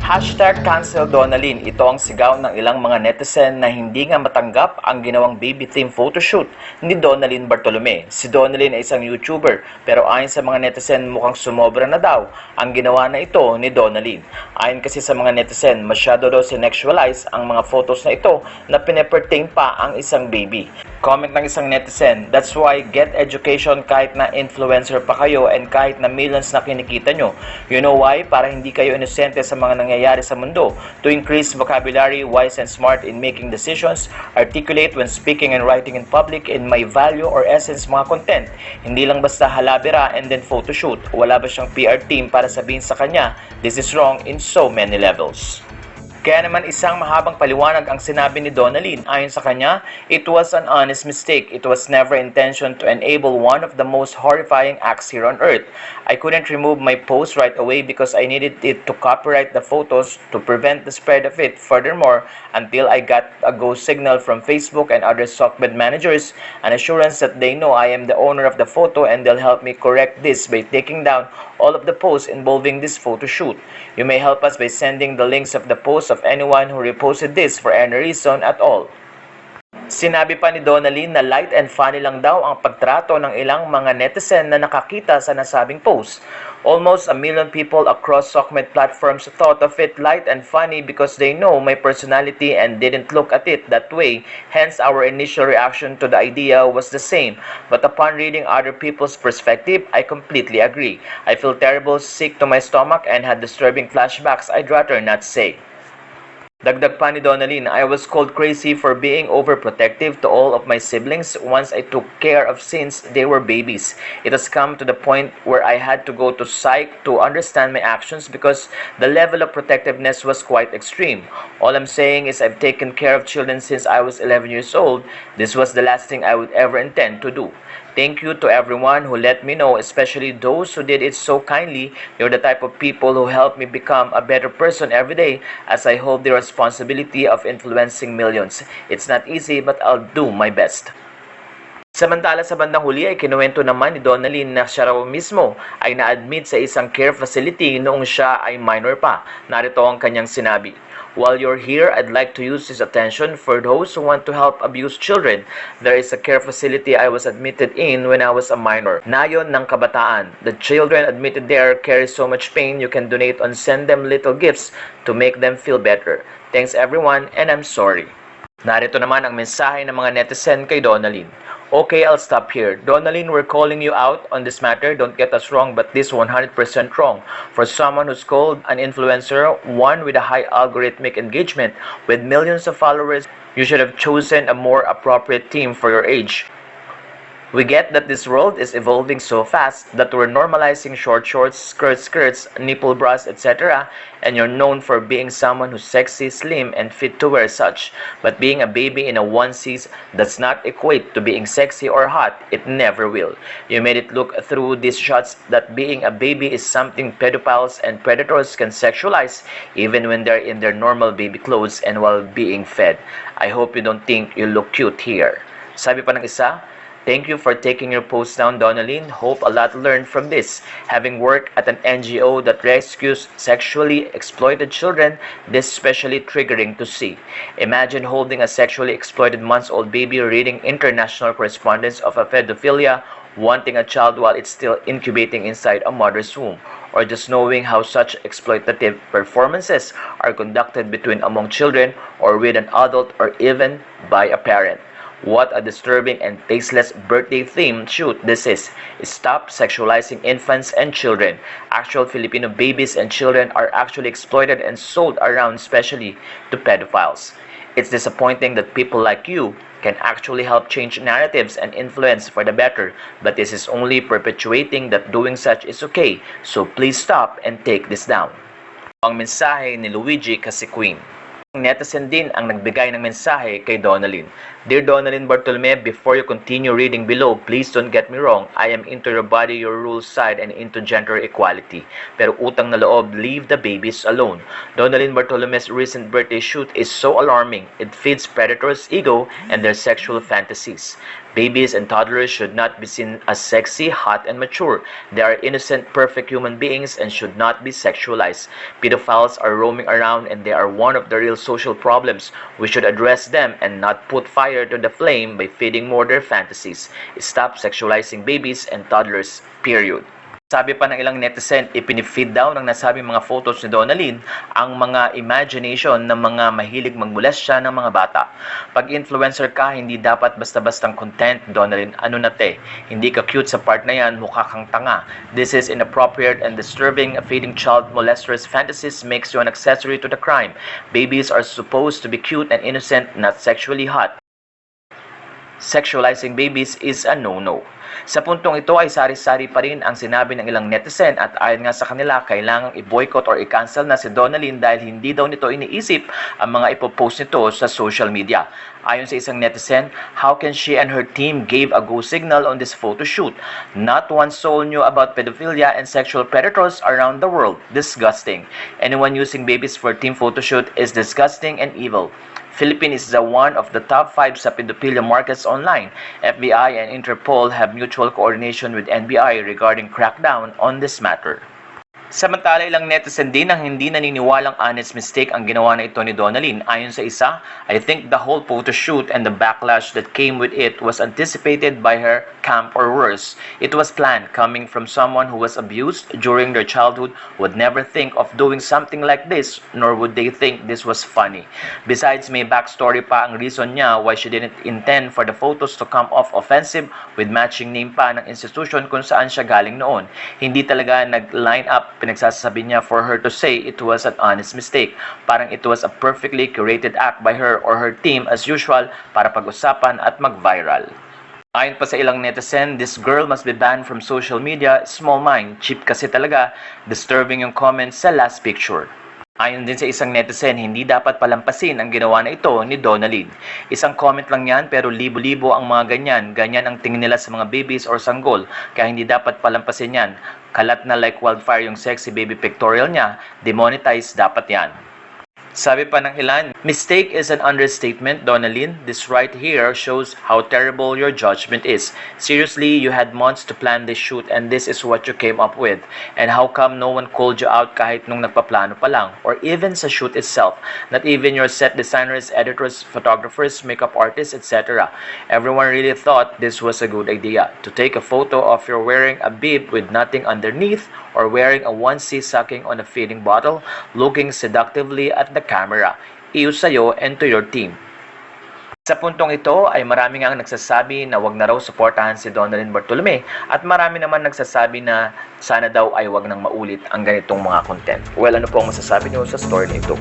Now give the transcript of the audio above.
#cancel Donnalyn. Ito ang sigaw ng ilang mga netizen na hindi nga matanggap ang ginawang baby theme photoshoot ni Donnalyn Bartolome. Si Donnalyn ay isang YouTuber pero ayon sa mga netizen mukhang sumobra na daw ang ginawa na ito ni Donnalyn. Ayon kasi sa mga netizen, masyado daw sinexualize ang mga photos na ito na pinepertain pa ang isang baby. Comment ng isang netizen, "That's why get education kahit na influencer pa kayo and kahit na millions na kinikita nyo. You know why? Para hindi kayo inosente sa mga nangyayari sa mundo. To increase vocabulary, wise and smart in making decisions, articulate when speaking and writing in public, in my value or essence mga content. Hindi lang basta halabira and then photoshoot. Wala ba siyang PR team para sabihin sa kanya, this is wrong in so many levels." Kaya naman isang mahabang paliwanag ang sinabi ni Donnalyn. Ayon sa kanya, "It was an honest mistake. It was never intention to enable one of the most horrifying acts here on earth. I couldn't remove my post right away because I needed it to copyright the photos to prevent the spread of it. Furthermore, until I got a go signal from Facebook and other sockbed managers, an assurance that they know I am the owner of the photo and they'll help me correct this by taking down all of the posts involving this photo shoot. You may help us by sending the links of the posts of anyone who reposted this for any reason at all." Sinabi pa ni Donnalyn na light and funny lang daw ang pagtrato ng ilang mga netizen na nakakita sa nasabing post. Almost 1 million people across SOCMED platforms thought of it light and funny because they know my personality and didn't look at it that way. Hence, our initial reaction to the idea was the same. But upon reading other people's perspective, I completely agree. I feel terrible, sick to my stomach, and had disturbing flashbacks I'd rather not say. Dagdag pa ni Donnalyn, "I was called crazy for being overprotective to all of my siblings once I took care of since they were babies. It has come to the point where I had to go to psych to understand my actions because the level of protectiveness was quite extreme. All I'm saying is I've taken care of children since I was 11 years old. This was the last thing I would ever intend to do. Thank you to everyone who let me know, especially those who did it so kindly. You're the type of people who help me become a better person every day as I hold the responsibility of influencing millions. It's not easy but I'll do my best." Samantala sa bandang huli ay kinuwento naman ni Donnalyn na siya raw mismo ay na-admit sa isang care facility noong siya ay minor pa. Narito ang kanyang sinabi, "While you're here, I'd like to use this attention for those who want to help abused children. There is a care facility I was admitted in when I was a minor. Nayon ng kabataan. The children admitted there carry so much pain you can donate and send them little gifts to make them feel better. Thanks everyone and I'm sorry." Narito naman ang mensahe ng mga netizen kay Donnalyn. "Okay, I'll stop here. Donnalyn, we're calling you out on this matter. Don't get us wrong, but this 100% wrong. For someone who's called an influencer, one with a high algorithmic engagement, with millions of followers, you should have chosen a more appropriate team for your age. We get that this world is evolving so fast that we're normalizing short shorts, skirts, nipple bras, etc. And you're known for being someone who's sexy, slim, and fit to wear such. But being a baby in a onesie does not equate to being sexy or hot. It never will. You made it look through these shots that being a baby is something pedophiles and predators can sexualize even when they're in their normal baby clothes and while being fed. I hope you don't think you look cute here." Sabi pa ng isa, "Thank you for taking your post down, Donnalyn. Hope a lot learned from this. Having worked at an NGO that rescues sexually exploited children, this is especially triggering to see. Imagine holding a sexually exploited months-old baby reading international correspondence of a pedophilia, wanting a child while it's still incubating inside a mother's womb, or just knowing how such exploitative performances are conducted between among children or with an adult or even by a parent. What a disturbing and tasteless birthday theme shoot this is. Stop sexualizing infants and children. Actual Filipino babies and children are actually exploited and sold around, especially to pedophiles. It's disappointing that people like you can actually help change narratives and influence for the better, but this is only perpetuating that doing such is okay, so please stop and take this down." Ang mensahe ni Luigi Casiquin. Netizen din ang nagbigay ng mensahe kay Donnalyn. Dear Donnalyn Bartolome, before you continue reading below, please don't get me wrong. I am into your body, your rules side, and into gender equality. Pero utang na loob, leave the babies alone. Donnalyn Bartolome's recent birthday shoot is so alarming. It feeds predators' ego and their sexual fantasies. Babies and toddlers should not be seen as sexy, hot, and mature. They are innocent, perfect human beings and should not be sexualized. Pedophiles are roaming around and they are one of the real social problems. We should address them and not put fire to the flame by feeding more their fantasies. Stop sexualizing babies and toddlers, period. Sabi pa ng ilang netizen, ipinifeed daw ng nasabing mga photos ni Donnalyn ang mga imagination ng mga mahilig magmolestya ng mga bata. Pag influencer ka, hindi dapat basta-bastang content, Donnalyn. Ano na te? Hindi ka cute sa part na yan, mukha kang tanga. This is inappropriate and disturbing. Feeding child molesters fantasies makes you an accessory to the crime. Babies are supposed to be cute and innocent, not sexually hot. Sexualizing babies is a no-no. Sa puntong ito ay sari-sari pa rin ang sinabi ng ilang netizen at ayon nga sa kanila, kailangang i-boycott or i-cancel na si Donnalyn dahil hindi daw nito iniisip ang mga ipopost nito sa social media. Ayon sa isang netizen, how can she and her team gave a go signal on this photo shoot? Not one soul knew about pedophilia and sexual predators around the world. Disgusting. Anyone using babies for team photo shoot is disgusting and evil. Philippines is one of the top 5 sa pedophilia markets online. FBI and Interpol have mutual coordination with NBI regarding crackdown on this matter. Samantala, ilang netizen din ang hindi naniniwalang honest mistake ang ginawa na ito ni Donnalyn. Ayon sa isa, I think the whole photo shoot and the backlash that came with it was anticipated by her camp or worse. It was planned. Coming from someone who was abused during their childhood would never think of doing something like this, nor would they think this was funny. Besides, may backstory pa ang reason niya why she didn't intend for the photos to come off offensive with matching name pa ng institution kung saan siya galing noon. Hindi talaga nag-line up pinagsasabi niya for her to say it was an honest mistake. Parang it was a perfectly curated act by her or her team as usual para pag-usapan at mag-viral. Ayon pa sa ilang netizen, this girl must be banned from social media. Small mind, cheap kasi talaga. Disturbing yung comments sa last picture. Ayon din sa isang netizen, hindi dapat palampasin ang ginawa na ito ni Donnalyn. Isang comment lang yan pero libo-libo ang mga ganyan. Ganyan ang tingin nila sa mga babies or sanggol. Kaya hindi dapat palampasin yan. Kalat na like wildfire yung sexy baby pictorial niya. Demonetize dapat yan. Sabi pa ng ilan, mistake is an understatement, Donnalyn. This right here shows how terrible your judgment is. Seriously, you had months to plan this shoot and this is what you came up with. And how come no one called you out kahit nung nagpaplano pa lang? Or even sa shoot itself. Not even your set designers, editors, photographers, makeup artists, etc. Everyone really thought this was a good idea. To take a photo of you wearing a bib with nothing underneath or wearing a onesie sucking on a feeding bottle, looking seductively at the camera. Iyo sa'yo and to your team. Sa puntong ito ay marami nga nagsasabi na wag na raw suportahan si Donnalyn Bartolome at marami naman nagsasabi na sana daw ay wag nang maulit ang ganitong mga content. Well, ano po ang masasabi niyo sa story nito?